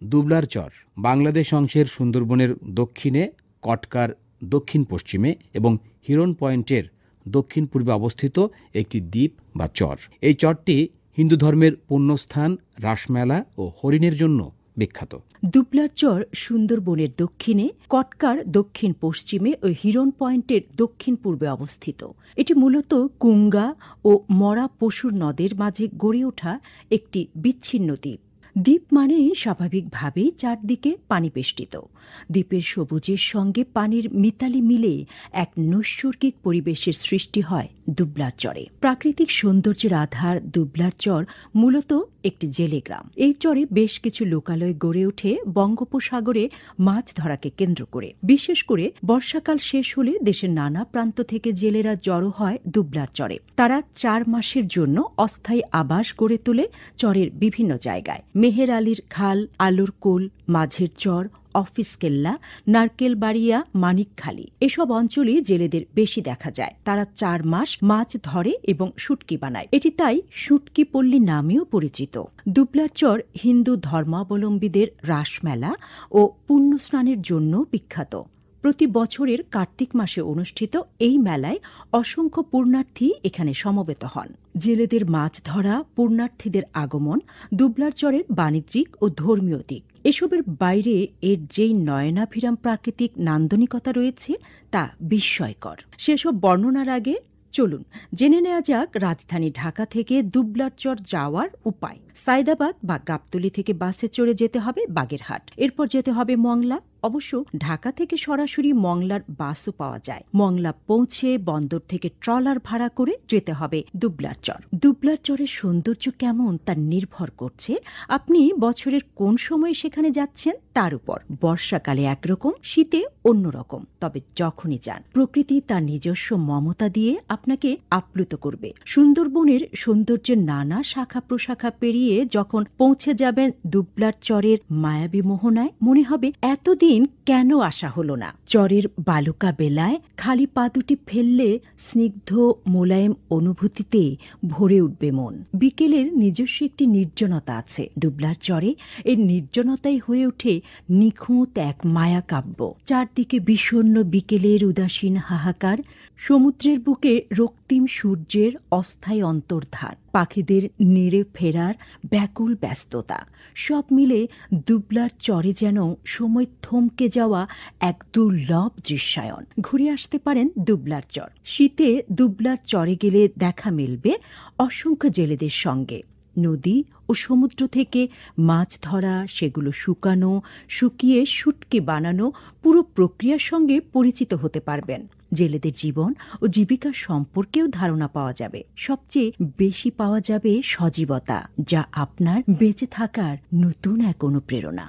দুবলার চর বাংলাদেশ অংশের সুন্দরবনের দক্ষিণে, কটকার দক্ষিণ পশ্চিমে এবং হিরন পয়েন্টের দক্ষিণ পূর্বে অবস্থিত একটি দ্বীপ বা চর। এই চরটি হিন্দু ধর্মের পুণ্যস্থান, রাসমেলা ও হরিণের জন্য বিখ্যাত। দুবলার চর সুন্দরবনের দক্ষিণে, কটকার দক্ষিণ পশ্চিমে ও হিরন পয়েন্টের দক্ষিণ পূর্বে অবস্থিত। এটি মূলত কুঙ্গা ও মরা পশুর নদের মাঝে গড়ে ওঠা একটি বিচ্ছিন্ন দ্বীপ। দ্বীপ মানেই স্বাভাবিকভাবেই চারদিকে পানি বেষ্টিত। দ্বীপের সবুজের সঙ্গে পানির মিতালি মিলে এক নৈসর্গিক পরিবেশের সৃষ্টি হয় দুবলার চরে। প্রাকৃতিক সৌন্দর্যের আধার দুবলার চর মূলত একটি জেলে গ্রাম। এই চরে বেশ কিছু লোকালয় গড়ে ওঠে বঙ্গোপসাগরে মাছ ধরাকে কেন্দ্র করে। বিশেষ করে বর্ষাকাল শেষ হলে দেশের নানা প্রান্ত থেকে জেলেরা জড়ো হয় দুবলার চরে। তারা 4 মাসের জন্য অস্থায়ী আবাস গড়ে তোলে চরের বিভিন্ন জায়গায়। মেহের আলীর খাল, আলোর কোল, মাঝের চর, অফিস কেল্লা, নারকেলবাড়িয়া, মানিকখালী এসব অঞ্চলে জেলেদের বেশি দেখা যায়। তারা 4 মাস মাছ ধরে এবং শুটকি বানায়। এটি তাই শুটকি পল্লী নামেও পরিচিত। দুবলার চর হিন্দু ধর্মাবলম্বীদের রাসমেলা ও পুণ্যস্নানের জন্য বিখ্যাত। প্রতি বছরের কার্তিক মাসে অনুষ্ঠিত এই মেলায় অসংখ্য পুণ্যার্থী এখানে সমবেত হন। জেলেদের মাছ ধরা, পুণ্যার্থীদের আগমন দুবলার চরের বাণিজ্যিক ও ধর্মীয় দিক। এসবের বাইরে এর যেই নয়নাভিরাম প্রাকৃতিক নান্দনিকতা রয়েছে তা বিস্ময়কর। সেসব বর্ণনার আগে চলুন জেনে নেওয়া যাক রাজধানী ঢাকা থেকে দুবলার চর যাওয়ার উপায়। সায়দাবাদ বা গাবতলী থেকে বাসে চড়ে যেতে হবে বাগেরহাট, এরপর যেতে হবে মংলা। অবশ্য ঢাকা থেকে সরাসরি মংলার বাসও পাওয়া যায়। মংলা পৌঁছে বন্দর থেকে ট্রলার ভাড়া করে যেতে হবে দুবলার চর। দুবলার চরের সৌন্দর্য কেমন তা নির্ভর করছে আপনি বছরের কোন সময়ে সেখানে যাচ্ছেন তার উপর। বর্ষাকালে একরকম, শীতে অন্যরকম। তবে যখনই যান, প্রকৃতি তার নিজস্ব মমতা দিয়ে আপনাকে আপ্লুত করবে। সুন্দরবনের সৌন্দর্যের নানা শাখা প্রশাখা পেরিয়ে যখন পৌঁছে যাবেন দুবলার চরের মায়াবী মোহনায়, মনে হবে এতদিন কেন আসা হলো না। চরের বালুকা বেলায় খালি পা দুটি ফেললে স্নিগ্ধ মোলায়েম অনুভূতিতে ভরে উঠবে মন। বিকেলের নিজস্ব একটি নির্জনতা আছে দুবলার চরে। এর নির্জনতাই হয়ে ওঠে নিখুঁত এক মায়াকাব্য। চারদিকে বিষণ্ণ বিকেলের উদাসীন হাহাকার, সমুদ্রের বুকে রক্তিম সূর্যের অস্থায়ী অন্তর্ধান, পাখিদের নেড়ে ফেরার ব্যাকুল ব্যস্ততা, সব মিলে দুবলার চরে যেন সময় থমকে যাওয়া এক দুর্লভ দৃশ্যায়ন। ঘুরে আসতে পারেন দুবলার চর। শীতে দুবলার চরে গেলে দেখা মিলবে অসংখ্য জেলেদের সঙ্গে। নদী ও সমুদ্র থেকে মাছ ধরা, সেগুলো শুকানো, শুকিয়ে শুটকি বানানো, পুরো প্রক্রিয়ার সঙ্গে পরিচিত হতে পারবেন। জেলেদের জীবন ও জীবিকার সম্পর্কেও ধারণা পাওয়া যাবে। সবচেয়ে বেশি পাওয়া যাবে সজীবতা, যা আপনার বেঁচে থাকার নতুন এক অনুপ্রেরণা।